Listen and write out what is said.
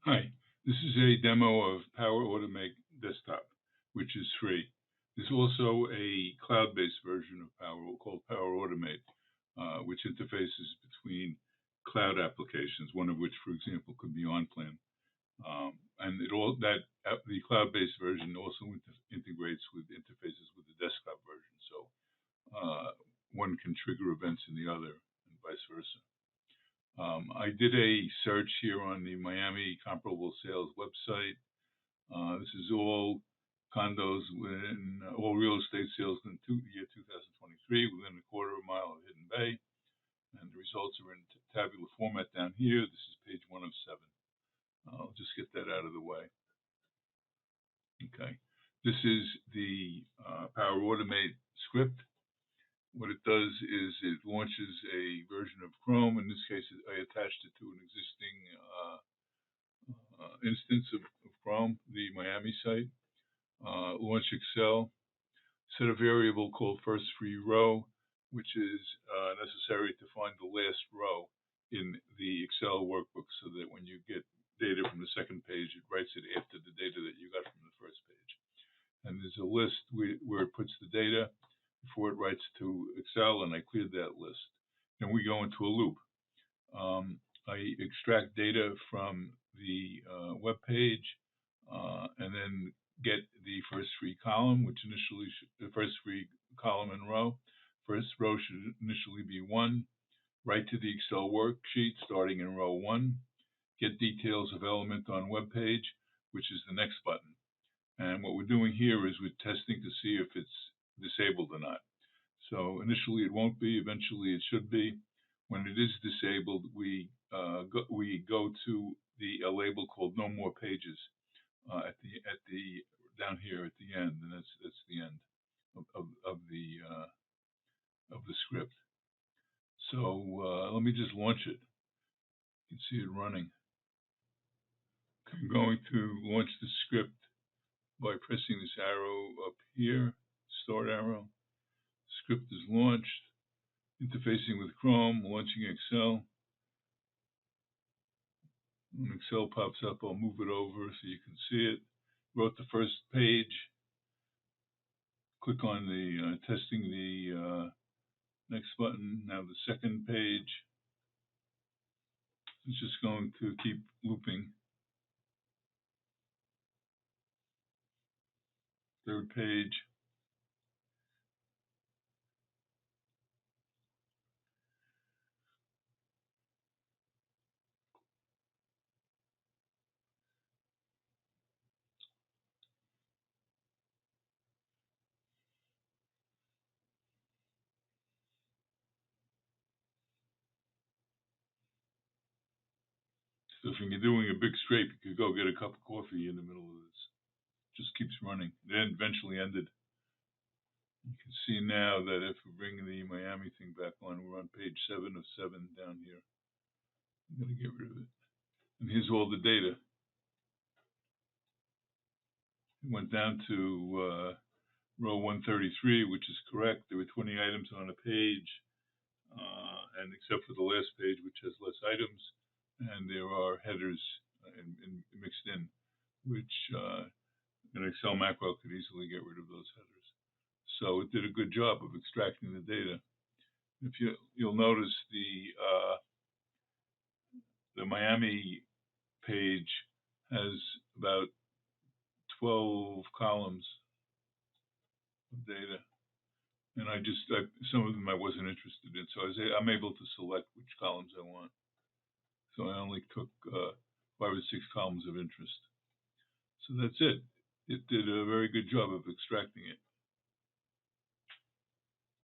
Hi, this is a demo of Power Automate Desktop, which is free. There's also a cloud-based version of Power called Power Automate, which interfaces between cloud applications, one of which, for example, could be OnPlan. And the cloud-based version also integrates with interfaces with the desktop version, so one can trigger events in the other, and vice versa. I did a search here on the Miami Comparable Sales website. This is all condos within all real estate sales in year 2023 within a quarter of a mile of Hidden Bay. And the results are in tabular format down here. This is page 1 of 7. I'll just get that out of the way. Okay. This is the Power Automate script. What it does is it launches a version of Chrome. In this case, I attached it to an existing instance of Chrome, the Miami site. Launch Excel, set a variable called first free row, which is necessary to find the last row in the Excel workbook so that when you get data from the second page, it writes it after the data that you got from the first page. And there's a list where it puts the data before it writes to Excel, and I cleared that list. Then we go into a loop. I extract data from the web page and then get the first free column, which initially the first free column and row. First row should initially be 1. Write to the Excel worksheet starting in row 1. Get details of element on web page, which is the next button. And what we're doing here is we're testing to see if it's disabled or not. So initially it won't be, eventually it should be. When it is disabled, we go to a label called No More Pages at the down here at the end, and that's the end of the script. So let me just launch it. You can see it running. I'm going to launch the script by pressing this arrow up here, start arrow. Script is launched. Interfacing with Chrome, launching Excel. When Excel pops up, I'll move it over so you can see it. Wrote the first page. Click on the testing the next button. Now the second page. It's just going to keep looping. Third page. So if you're doing a big scrape, you could go get a cup of coffee in the middle of this. Just keeps running. Then eventually ended. You can see now that if we bring the Miami thing back on, we're on page 7 of 7 down here. I'm going to get rid of it. And here's all the data. It went down to row 133, which is correct. There were 20 items on a page, and except for the last page, which has less items, and there are headers mixed in, which an Excel macro could easily get rid of those headers. So it did a good job of extracting the data. If you'll notice the Miami page has about 12 columns of data, and some of them I wasn't interested in, so I'm able to select which columns I want. So I only took 5 or 6 columns of interest. So that's it. It did a very good job of extracting it.